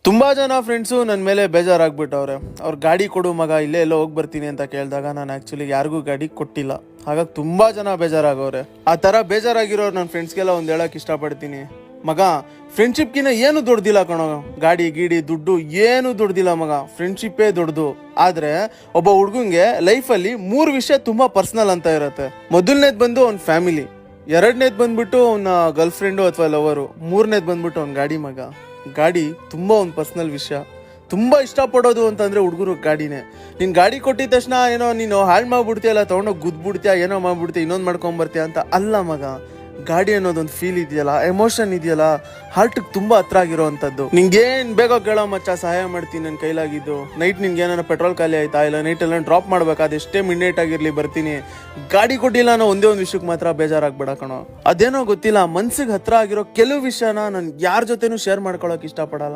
ತುಂಬಾ ಜನ ಫ್ರೆಂಡ್ಸು ನನ್ನ ಮೇಲೆ ಬೇಜಾರಾಗ್ಬಿಟ್ಟವ್ರೆ. ಅವ್ರ ಗಾಡಿ ಕೊಡು ಮಗ, ಇಲ್ಲೇ ಎಲ್ಲೋ ಹೋಗಿ ಬರ್ತೀನಿ ಅಂತ ಕೇಳಿದಾಗ ನಾನು ಆ್ಯಕ್ಚುಲಿ ಯಾರಿಗೂ ಗಾಡಿ ಕೊಟ್ಟಿಲ್ಲ. ಹಾಗಾಗಿ ತುಂಬಾ ಜನ ಬೇಜಾರಾಗವ್ರೆ. ಆ ಥರ ಬೇಜಾರಾಗಿರೋರು ನನ್ನ ಫ್ರೆಂಡ್ಸ್ಗೆಲ್ಲ ಒಂದು ಹೇಳಕ್ಕೆ ಇಷ್ಟಪಡ್ತೀನಿ. ಮಗ, ಫ್ರೆಂಡ್ಶಿಪ್ಗಿನ್ನ ಏನು ದೊಡ್ದಿಲ್ಲ ಕಣೋ. ಗಾಡಿ ಗೀಡಿ ದುಡ್ಡು ಏನು ದೊಡ್ದಿಲ್ಲ ಮಗ, ಫ್ರೆಂಡ್ಶಿಪ್ಪೇ ದೊಡ್ಡದು. ಆದ್ರೆ ಒಬ್ಬ ಹುಡುಗಂಗೆ ಲೈಫಲ್ಲಿ 3 ವಿಷಯ ತುಂಬಾ ಪರ್ಸನಲ್ ಅಂತ ಇರುತ್ತೆ. ಮೊದಲನೇದು ಬಂದು ಅವ್ನ ಫ್ಯಾಮಿಲಿ, ಎರಡನೇದು ಬಂದ್ಬಿಟ್ಟು ಅವನ ಗರ್ಲ್ ಫ್ರೆಂಡು ಅಥವಾ ಲವರು, ಮೂರನೇದು ಬಂದ್ಬಿಟ್ಟು ಅವ್ನ ಗಾಡಿ ಮಗ. ಗಾಡಿ ತುಂಬ ಒಂದು ಪರ್ಸ್ನಲ್ ವಿಷಯ. ತುಂಬ ಇಷ್ಟಪಡೋದು ಅಂತಂದರೆ ಹುಡುಗರು ಗಾಡಿನೇ. ನೀನು ಗಾಡಿ ಕೊಟ್ಟಿದ ತಕ್ಷಣ ಏನೋ ನೀನು ಹಾಳು ಮಾಡ್ಬಿಡ್ತೀಯಲ್ಲ, ತೊಗೊಂಡೋಗಿ ಗುದ್ಬಿಡ್ತೀಯ, ಏನೋ ಮಾಡ್ಬಿಡ್ತೀಯ, ಇನ್ನೊಂದು ಮಾಡ್ಕೊಂಬರ್ತೀಯ ಅಂತ ಅಲ್ಲ ಮಗ. ಗಾಡಿ ಅನ್ನೋದೊಂದು ಫೀಲ್ ಇದೆಯಲ್ಲ, ಎಮೋಷನ್ ಇದೆಯಲ್ಲ, ಹಾರ್ಟಿಗೆ ತುಂಬ ಹತ್ರ ಆಗಿರೋವಂಥದ್ದು. ನಿಂಗೇನು ಬೇಗ ಕೇಳೋ ಮಚ್ಚ, ಸಹಾಯ ಮಾಡ್ತೀನಿ ನನ್ನ ಕೈಲಾಗಿದ್ದು. ನೈಟ್ ನಿನ್ಗೆ ಏನಾರ ಪೆಟ್ರೋಲ್ ಖಾಲಿ ಆಯ್ತಾ, ಇಲ್ಲ ನೈಟೆಲ್ಲ ಡ್ರಾಪ್ ಮಾಡ್ಬೇಕಾದ, ಎಷ್ಟೇ ಮಿಡ್ನೈಟ್ ಆಗಿರಲಿ ಬರ್ತೀನಿ. ಗಾಡಿ ಕೊಟ್ಟಿಲ್ಲ ಅನ್ನೋ ಒಂದೇ ಒಂದು ವಿಷಯಕ್ಕೆ ಮಾತ್ರ ಬೇಜಾರಾಗ್ಬೇಡ ಕಣೋ. ಅದೇನೋ ಗೊತ್ತಿಲ್ಲ, ಮನ್ಸಿಗೆ ಹತ್ರ ಆಗಿರೋ ಕೆಲವು ವಿಷಯನ ನಾನು ಯಾರ ಜೊತೆನೂ ಶೇರ್ ಮಾಡ್ಕೊಳಕ್ಕೆ ಇಷ್ಟಪಡಲ್ಲ.